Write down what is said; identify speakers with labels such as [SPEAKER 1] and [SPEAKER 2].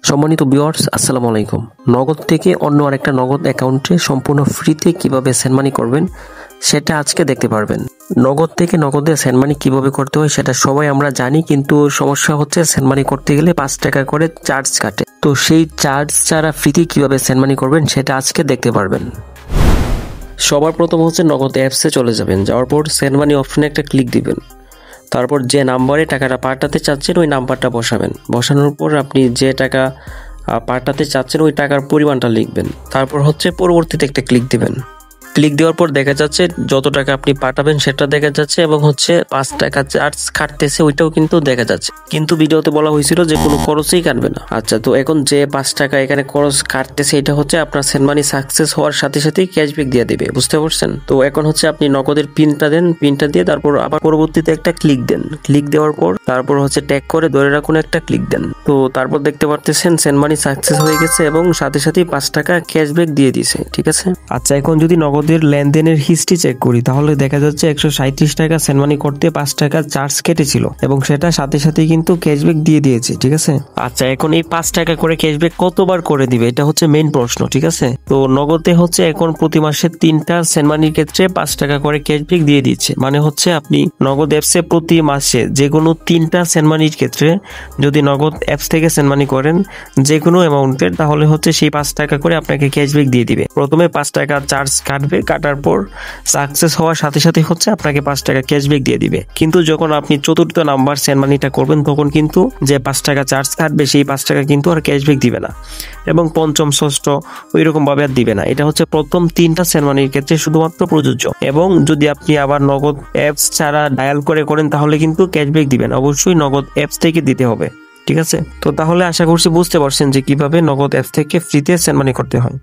[SPEAKER 1] সম্মানিত ভিউয়ার্স, আসসালামু আলাইকুম। নগদ থেকে অন্য আরেকটা নগদ অ্যাকাউন্টে সম্পূর্ণ ফ্রিতে কিভাবে সেন্ড মানি করবেন সেটা আজকে দেখতে পারবেন। নগদ থেকে নগদে সেন্ড মানি কিভাবে করতে হয় সেটা সবাই আমরা জানি, কিন্তু সমস্যা হচ্ছে সেন্ড মানি করতে গেলে 5 টাকা করে চার্জ কাটে। তো সেই চার্জ ছাড়া ফ্রিতে কিভাবে সেন্ড মানি করবেন সেটা আজকে দেখতে পারবেন। সবার প্রথম হচ্ছে নগদ অ্যাপসে চলে যাবেন, যাওয়ার পর সেন্ড মানি অপশনে একটা ক্লিক দিবেন। তারপর যে নাম্বারে টাকাটা পাঠাতে চাচ্ছেন ওই নাম্বারটা বসাবেন। বসানোর পর আপনি যে টাকা পাঠাতে চাচ্ছেন ওই টাকার পরিমাণটা লিখবেন। তারপর হচ্ছে পরবর্তীতে একটা ক্লিক দিবেন। ক্লিক দেওয়ার পর দেখা যাচ্ছে যত টাকা আপনি পাঠাবেন সেটা দেখা যাচ্ছে, এবং হচ্ছে 5 টাকা চার্জ কাটতেছে ওইটাও কিন্তু দেখা যাচ্ছে। কিন্তু ভিডিওতে বলা হয়েছিল যে কোনো খরচই কাটবে না। আচ্ছা, তো এখন যে 5 টাকা এখানে খরচ কাটতেছে এটা হচ্ছে আপনার সেন্ড মানি সাকসেস হওয়ার সাথে সাথেই ক্যাশব্যাক দিয়ে দেবে, বুঝতে পারছেন? তো এখন হচ্ছে আপনি নগদের পিনটা দেন, পিনটা দিয়ে তারপর আবার পরবর্তীতে একটা ক্লিক দেন। ক্লিক দেওয়ার পর তারপর হচ্ছে ট্যাগ করে ধরে রাখুন একটা ক্লিক দেন। তো তারপর দেখতে পারতেছেন সেন্ড মানি সাকসেস হয়ে গেছে এবং সাথে সাথেই 5 টাকা ক্যাশব্যাক দিয়ে দিয়েছে, ঠিক আছে? আচ্ছা, এখন যদি নগদের লেনদেনের হিস্ট্রি চেক করি তাহলে দেখা যাচ্ছে 137 টাকা সেন্ড মানি করতে 5 টাকা চার্জ কেটেছিল এবং সেটা সাথে সাথেই কিন্তু ক্যাশব্যাক দিয়ে দিয়েছে, ঠিক আছে? আচ্ছা, এখন এই 5 টাকা করে ক্যাশব্যাক কতবার করে দিবে এটা হচ্ছে মেইন প্রশ্ন, ঠিক আছে? তো নগদে হচ্ছে এখন প্রতি মাসে 3টা সেন্ড মানির ক্ষেত্রে 5 টাকা করে ক্যাশব্যাক দিয়ে দিচ্ছে। মানে হচ্ছে আপনি নগদ অ্যাপসে প্রতি মাসে যে কোনো 3টা সেন্ড মানির ক্ষেত্রে যদি নগদ অ্যাপস থেকে সেন্ড মানি করেন যে কোনো অ্যামাউন্টের, তাহলে হচ্ছে সেই 5 টাকা করে আপনাকে ক্যাশব্যাক দিয়ে দিবে। প্রথমে 5 টাকা চার্জ কাটবে, কাটার পর সাকসেস হওয়ার সাথে সাথে হচ্ছে আপনাকে 5 টাকা ক্যাশব্যাক দিয়ে দিবে। কিন্তু যখন আপনি চতুর্থ নাম্বার সেন্ড মানিটা করবেন তখন কিন্তু যে 5 টাকা চার্জ কাটবে সেই 5 টাকা কিন্তু আর ক্যাশব্যাক দিবে না, এবং পঞ্চম ষষ্ঠ ওই রকম ভাবে আর দিবে না। এটা হচ্ছে প্রথম 3টা সেন্ড মানির ক্ষেত্রে শুধুমাত্র প্রযোজ্য। এবং যদি আপনি আবার নগদ অ্যাপস ছাড়া ডায়াল করে করেন তাহলে কিন্তু ক্যাশব্যাক দিবেন, অবশ্যই নগদ অ্যাপস থেকে দিতে হবে, ঠিক আছে? তো তাহলে আশা করছি বুঝতে পারছেন যে কিভাবে নগদ অ্যাপস থেকে ফ্রিতে সেন্ড মানি করতে হয়।